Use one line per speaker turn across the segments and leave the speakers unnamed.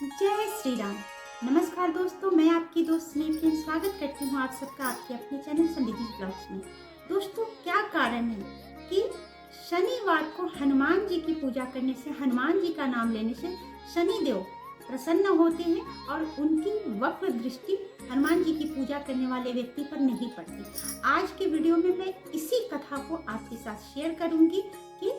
जय श्री राम। नमस्कार दोस्तों, मैं आपकी दोस्त स्नेह स्वागत करती हूँ आप सबका आपके अपने चैनल समृद्धि ब्लॉग्स में। दोस्तों, क्या कारण है कि शनिवार को हनुमान जी की पूजा करने से, हनुमान जी का नाम लेने से शनिदेव प्रसन्न होते हैं और उनकी वक्र दृष्टि हनुमान जी की पूजा करने वाले व्यक्ति पर नहीं पड़ती। आज के वीडियो में मैं इसी कथा को आपके साथ शेयर करूंगी कि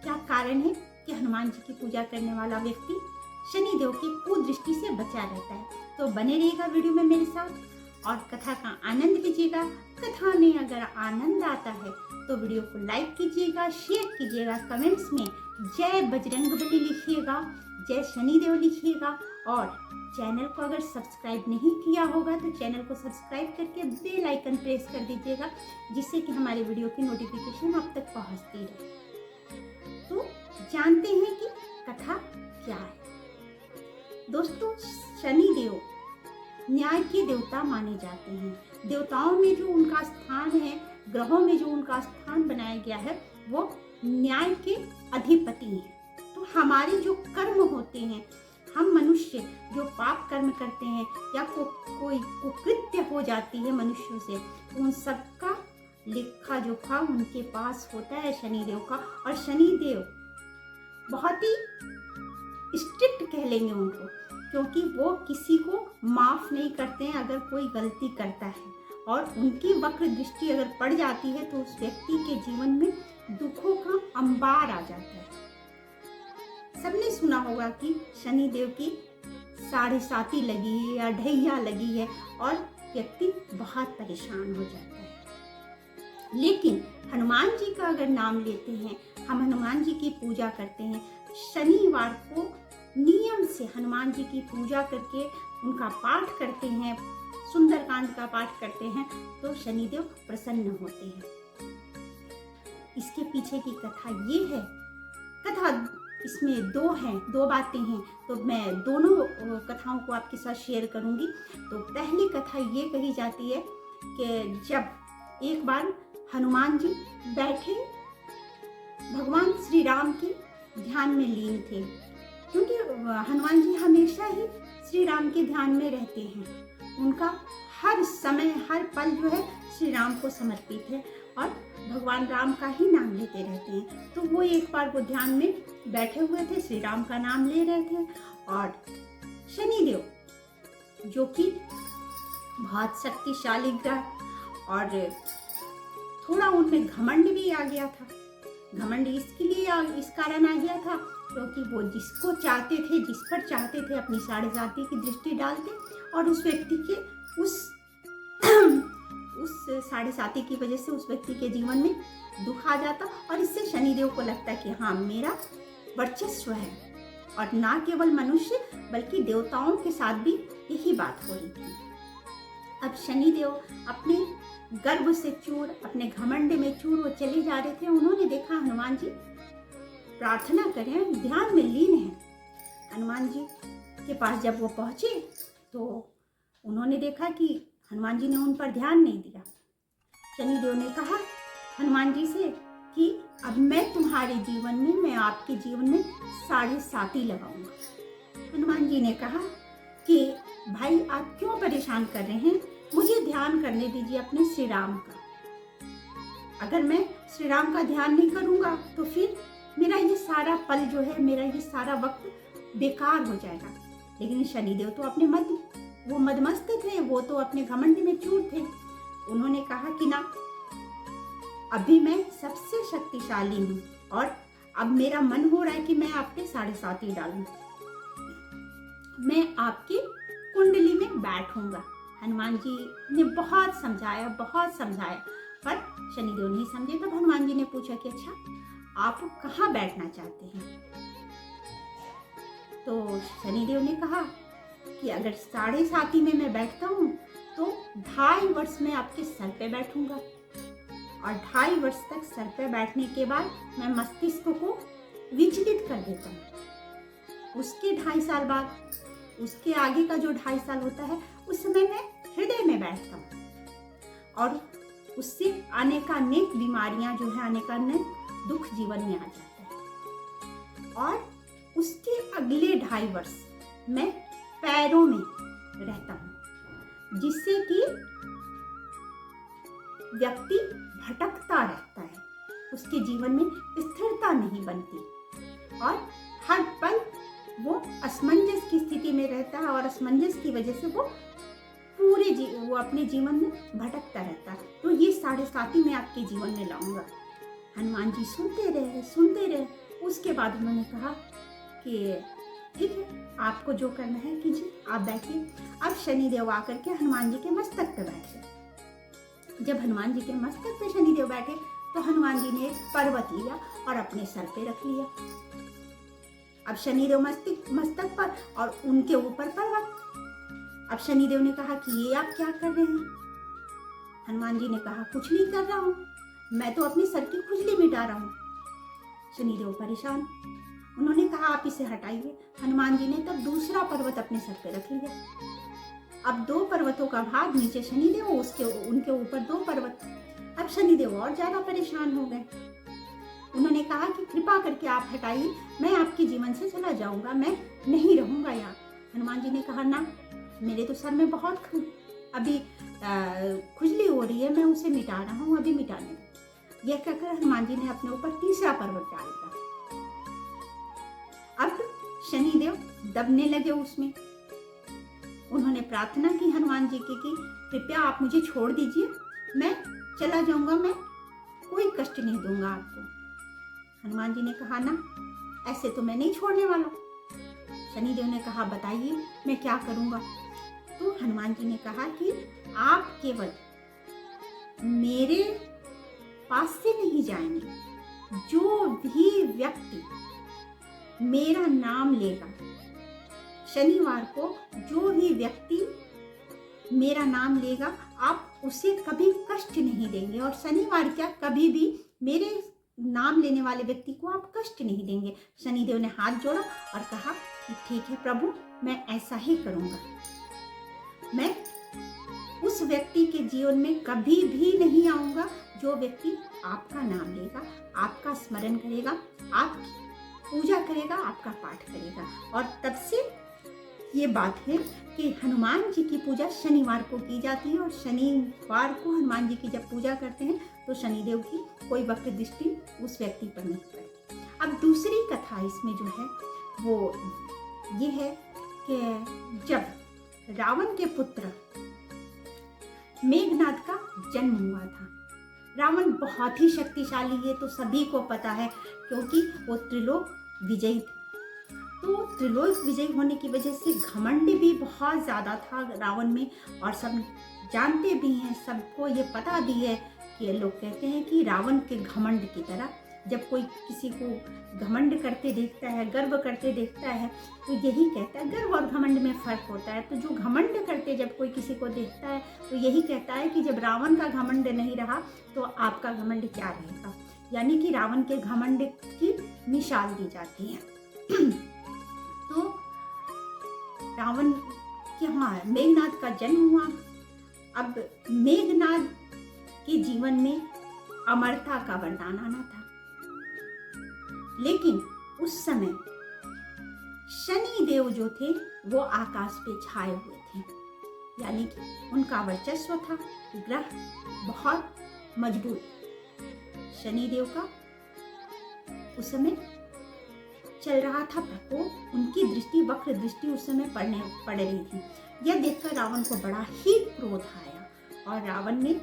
क्या कारण है कि हनुमान जी की पूजा करने वाला व्यक्ति शनिदेव की कुदृष्टि से बचा रहता है। तो बने रहिएगा वीडियो में मेरे साथ और कथा का आनंद लीजिएगा। कथा में अगर आनंद आता है तो वीडियो को लाइक कीजिएगा, शेयर कीजिएगा, कमेंट्स में जय बजरंगबली लिखिएगा, जय शनिदेव लिखिएगा और चैनल को अगर सब्सक्राइब नहीं किया होगा तो चैनल को सब्सक्राइब करके बेल आइकन प्रेस कर दीजिएगा, जिससे कि हमारे वीडियो की नोटिफिकेशन आप तक पहुंचती रहे। तो जानते हैं कि कथा क्या है। दोस्तों, शनिदेव न्याय के देवता माने जाते हैं। देवताओं में जो उनका स्थान है, ग्रहों में जो उनका स्थान बनाया गया है, वो न्याय के अधिपति हैं। तो हमारे जो कर्म होते हैं, हम मनुष्य जो पाप कर्म करते हैं या कोई कुकृत्य हो जाती है मनुष्यों से, तो उन सबका लेखा जोखा उनके पास होता है शनिदेव का। और शनिदेव बहुत ही स्ट्रिक्ट कह लेंगे उनको, क्योंकि वो किसी को माफ नहीं करते हैं अगर कोई गलती करता है। और उनकी वक्र दृष्टि अगर पड़ जाती है तो उस व्यक्ति के जीवन में दुखों का अंबार आ जाता है। सबने सुना होगा कि शनिदेव की 7.5 लगी है या ढैया लगी है और व्यक्ति बहुत परेशान हो जाता है। लेकिन हनुमान जी का अगर नाम लेते हैं, हम हनुमान जी की पूजा करते हैं, शनिवार को नियम से हनुमान जी की पूजा करके उनका पाठ करते हैं, सुंदरकांड का पाठ करते हैं, तो शनिदेव प्रसन्न होते हैं। इसके पीछे की कथा ये है। कथा इसमें दो बातें हैं, तो मैं दोनों कथाओं को आपके साथ शेयर करूंगी। तो पहली कथा ये कही जाती है कि जब एक बार हनुमान जी बैठे भगवान श्री राम के ध्यान में लीन थे, क्योंकि हनुमान जी हमेशा ही श्री राम के ध्यान में रहते हैं। उनका हर समय हर पल जो है श्री राम को समर्पित है और भगवान राम का ही नाम लेते रहते हैं। तो वो एक बार वो ध्यान में बैठे हुए थे, श्री राम का नाम ले रहे थे और शनिदेव जो कि बहुत शक्तिशाली ग्रह और थोड़ा उनमें घमंड भी आ गया था। घमंड इसके लिए इस कारण आ गया था क्योंकि वो जिसको चाहते थे, जिस पर चाहते थे, अपनी 7.5 की दृष्टि डालते और उस व्यक्ति के उस 7.5 की वजह से उस व्यक्ति के जीवन में दुख आ जाता। और इससे शनिदेव को लगता कि हाँ, मेरा वर्चस्व है। और ना केवल मनुष्य बल्कि देवताओं के साथ भी यही बात हो रही थी। अब शनिदेव अपने गर्व से चूर, अपने घमंड में चूर वो चले जा रहे थे। उन्होंने देखा हनुमान जी प्रार्थना करें, ध्यान में लीन है। हनुमान जी के पास जब वो पहुंचे तो उन्होंने देखा कि हनुमान जी ने उन पर ध्यान नहीं दिया। शनिदेव ने कहा हनुमान जी से कि अब मैं तुम्हारे जीवन में, मैं आपके जीवन में 7.5 लगाऊंगा। हनुमान जी ने कहा कि भाई, आप क्यों परेशान कर रहे हैं, मुझे ध्यान करने दीजिए अपने श्री राम का। अगर मैं श्री राम का ध्यान नहीं करूंगा तो फिर मेरा ये सारा पल जो है, मेरा ये सारा वक्त बेकार हो जाएगा। लेकिन शनिदेव तो अपने वो मदमस्त थे, वो तो अपने घमंड में चूर थे। उन्होंने कहा कि ना, अभी मैं सबसे शक्तिशाली हूँ और अब मेरा मन हो रहा है कि मैं आपके 7.5 डालूं, मैं आपकी कुंडली में बैठूंगा। हनुमान जी ने बहुत समझाया पर शनिदेव नहीं समझे। तब हनुमान जी ने पूछा कि अच्छा, आप कहाँ बैठना चाहते हैं? तो शनिदेव ने कहा कि अगर 7.5 में मैं बैठता हूँ तो 2.5 वर्ष में आपके सर पे बैठूंगा और 2.5 वर्ष तक सर पे बैठने के बाद मैं मस्तिष्क को विचलित कर देता हूँ। उसके 2.5 साल बाद, उसके आगे का जो 2.5 साल होता है, उस समय मैं हृदय में बैठता हूँ और उससे अनेकानेक बीमारियां जो है, अनेकानेक दुख जीवन में आ जाता है। और उसके अगले 2.5 वर्ष मैं पैरों में रहता हूँ, जिससे कि व्यक्ति भटकता रहता है, उसके जीवन में स्थिरता नहीं बनती और हर पल वो असमंजस की स्थिति में रहता है और असमंजस की वजह से वो वो अपने जीवन में भटकता रहता है। तो ये 7.5 मैं आपके जीवन में लाऊंगा। हनुमान जी सुनते रहे। उसके बाद उन्होंने कहा कि ठीक है, आपको जो करना है कीजिए, आप बैठिए। अब शनिदेव आकर के हनुमान जी के मस्तक पे बैठे। जब हनुमान जी के मस्तक पे शनिदेव बैठे तो हनुमान जी ने एक पर्वत लिया और अपने सर पे रख लिया। अब शनिदेव मस्तक पर और उनके ऊपर पर्वत। अब शनिदेव ने कहा कि ये आप क्या कर रहे हैं? हनुमान जी ने कहा कुछ नहीं कर रहा हूँ, मैं तो अपने सर की खुजली मिटा रहा हूँ। शनिदेव परेशान, उन्होंने कहा आप इसे हटाइए। हनुमान जी ने तब दूसरा पर्वत अपने सर पे रख लिया। अब 2 पर्वतों का भाग, नीचे शनिदेव, उनके ऊपर 2 पर्वत। अब शनिदेव और ज्यादा परेशान हो गए। उन्होंने कहा कि कृपा करके आप हटाइए, मैं आपके जीवन से चला जाऊंगा, मैं नहीं रहूंगा यहाँ। हनुमान जी ने कहा ना, मेरे तो सर में बहुत अभी खुजली हो रही है, मैं उसे मिटा रहा हूँ, अभी मिटाने दो। यह कहकर हनुमान जी ने अपने ऊपर तीसरा पर्वत डाल दिया। अब शनिदेव दबने लगे उसमें। उन्होंने प्रार्थना की हनुमान जी की कि कृपया आप मुझे छोड़ दीजिए, मैं चला जाऊंगा, मैं कोई कष्ट नहीं दूंगा आपको। हनुमान जी ने कहा ना, ऐसे तो मैं नहीं छोड़ने वाला। शनिदेव ने कहा बताइए मैं क्या करूंगा? तो हनुमान जी ने कहा कि आप केवल मेरे पास से नहीं जाएंगे, जो भी व्यक्ति मेरा नाम लेगा, शनिवार को जो भी व्यक्ति मेरा नाम लेगा, आप उसे कभी कष्ट नहीं देंगे। और शनिवार क्या, कभी भी मेरे नाम लेने वाले व्यक्ति को आप कष्ट नहीं देंगे। शनिदेव ने हाथ जोड़ा और कहा कि ठीक है प्रभु, मैं ऐसा ही करूंगा। मैं उस व्यक्ति के जीवन में कभी भी नहीं आऊंगा जो व्यक्ति आपका नाम लेगा, आपका स्मरण करेगा, आपकी पूजा करेगा, आपका पाठ करेगा। और तब से ये बात है कि हनुमान जी की पूजा शनिवार को की जाती है और शनिवार को हनुमान जी की जब पूजा करते हैं तो शनिदेव की कोई वक्र दृष्टि उस व्यक्ति पर नहीं पड़ती। अब दूसरी कथा इसमें जो है वो ये है कि जब रावण के पुत्र मेघनाद का जन्म हुआ था। रावण बहुत ही शक्तिशाली है, तो सभी को पता है, क्योंकि वो त्रिलोक विजयी थे। तो त्रिलोक विजयी होने की वजह से घमंड भी बहुत ज़्यादा था रावण में, और सब जानते भी हैं, सबको ये पता भी है कि लोग कहते हैं कि रावण के घमंड की तरह जब कोई किसी को घमंड करते देखता है, गर्व करते देखता है, तो यही कहता है, गर्व और घमंड में फ़र्क होता है। तो जो घमंड करते जब कोई किसी को देखता है तो यही कहता है कि जब रावण का घमंड नहीं रहा तो आपका घमंड क्या रहेगा, यानी कि रावण के घमंड की मिसाल दी जाती है। तो रावण के यहाँ मेघनाद का जन्म हुआ। अब मेघनाद के जीवन में अमरता का वरदान आना था, लेकिन उस समय शनि देव जो थे वो आकाश पे छाए हुए थे, यानी कि उनका वर्चस्व था, ग्रह बहुत मजबूत। शनि देव का उस समय चल रहा था प्रकोप, उनकी दृष्टि, वक्र दृष्टि उस समय पड़ रही थी। यह देखकर रावण को बड़ा ही क्रोध आया और रावण ने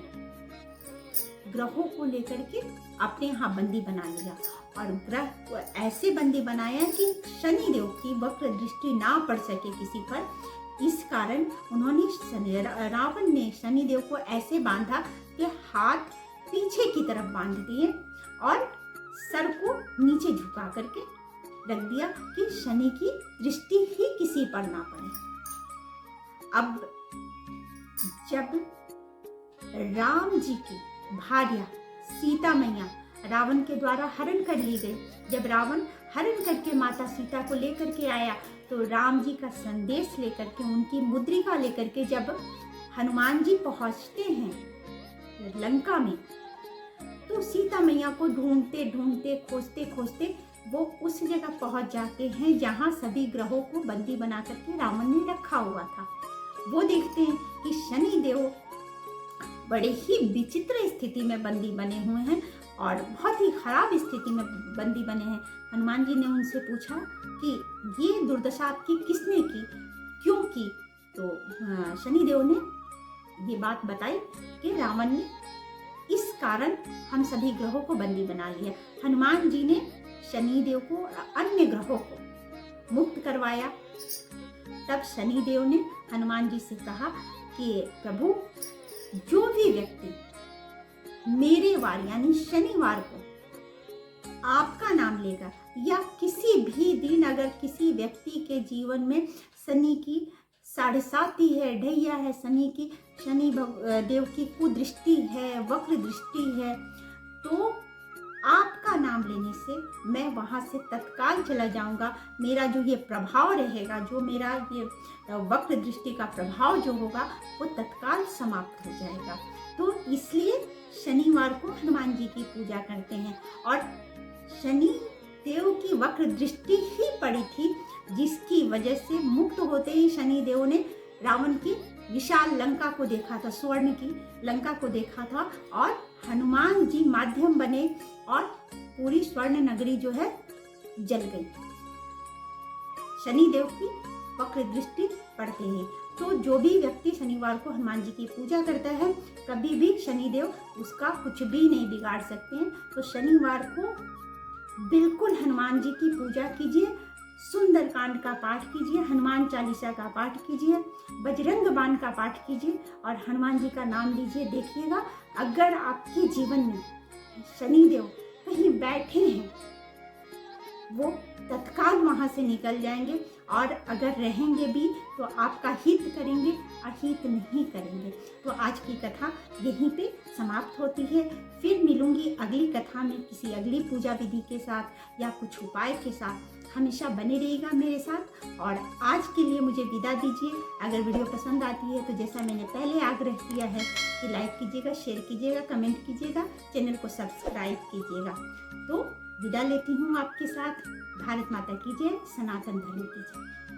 ग्रहों को लेकर के अपने यहाँ बंदी बना लिया और ग्रह को ऐसे बंदी बनाया कि शनि देव की वक्र दृष्टि ना पड़ सके किसी पर। इस कारण उन्होंने रावण ने शनि देव को ऐसे बांधा कि हाथ पीछे की तरफ बांध दिए और सर को नीचे झुका करके रख दिया कि शनि की दृष्टि ही किसी पर ना पड़े। अब जब राम जी की भार्या सीता मैया रावण के द्वारा हरण कर ली गई, जब रावण हरण करके माता सीता को लेकर के आया तो राम जी का संदेश लेकर के, उनकी मुद्रिका लेकर के जब हनुमान जी पहुंचते हैं लंका में, तो सीता मैया को ढूंढते ढूंढते खोजते खोजते वो उस जगह पहुंच जाते हैं जहां सभी ग्रहों को बंदी बना करके रावण ने रखा हुआ था। वो देखते हैं कि शनि देव बड़े ही विचित्र स्थिति में बंदी बने हुए हैं और बहुत ही खराब स्थिति में बंदी बने हैं। हनुमान जी ने उनसे पूछा कि ये दुर्दशा आपकी किसने की, क्यों की? तो शनिदेव ने ये बात बताई कि रावण ने इस कारण हम सभी ग्रहों को बंदी बना लिया। हनुमान जी ने शनिदेव को अन्य ग्रहों को मुक्त करवाया। तब शनिदेव ने हनुमान जी से कहा कि प्रभु, जो भी व्यक्ति मेरे वार यानी शनिवार को आपका नाम लेगा या किसी भी दिन अगर किसी व्यक्ति के जीवन में शनि की 7.5 है, ढैया है, शनि देव की कुदृष्टि है, वक्र दृष्टि है, तो आपका नाम लेने से मैं वहां से तत्काल चला जाऊंगा। मेरा जो ये प्रभाव रहेगा, जो मेरा ये वक्र दृष्टि का प्रभाव जो होगा वो तत्काल समाप्त हो जाएगा। तो इसलिए शनिवार को हनुमान जी की पूजा करते हैं। और शनि देव की वक्र दृष्टि ही पड़ी थी, जिसकी वजह से मुक्त होते ही शनि देव ने रावण की विशाल लंका को देखा था, स्वर्ण की लंका को देखा था, और हनुमान जी माध्यम बने और पूरी स्वर्ण नगरी जो है जल गई शनि देव की वक्र दृष्टि पड़ते ही। तो जो भी व्यक्ति शनिवार को हनुमान जी की पूजा करता है, कभी भी शनिदेव उसका कुछ भी नहीं बिगाड़ सकते हैं। तो शनिवार को बिल्कुल हनुमान जी की पूजा कीजिए, सुंदरकांड का पाठ कीजिए, हनुमान चालीसा का पाठ कीजिए, बजरंग बाण का पाठ कीजिए और हनुमान जी का नाम लीजिए। देखिएगा, अगर आपके जीवन में शनिदेव कहीं बैठे हैं, वो तत्काल वहां से निकल जाएंगे, और अगर रहेंगे भी तो आपका हित करेंगे, अहित नहीं करेंगे। तो आज की कथा यहीं पे समाप्त होती है। फिर मिलूंगी अगली कथा में किसी अगली पूजा विधि के साथ या कुछ उपाय के साथ। हमेशा बने रहिएगा मेरे साथ, और आज के लिए मुझे विदा दीजिए। अगर वीडियो पसंद आती है तो जैसा मैंने पहले आग्रह किया है कि लाइक कीजिएगा, शेयर कीजिएगा, कमेंट कीजिएगा, चैनल को सब्सक्राइब कीजिएगा। तो विदा लेती हूँ आपके साथ। भारत माता की जय, सनातन धर्म की जय।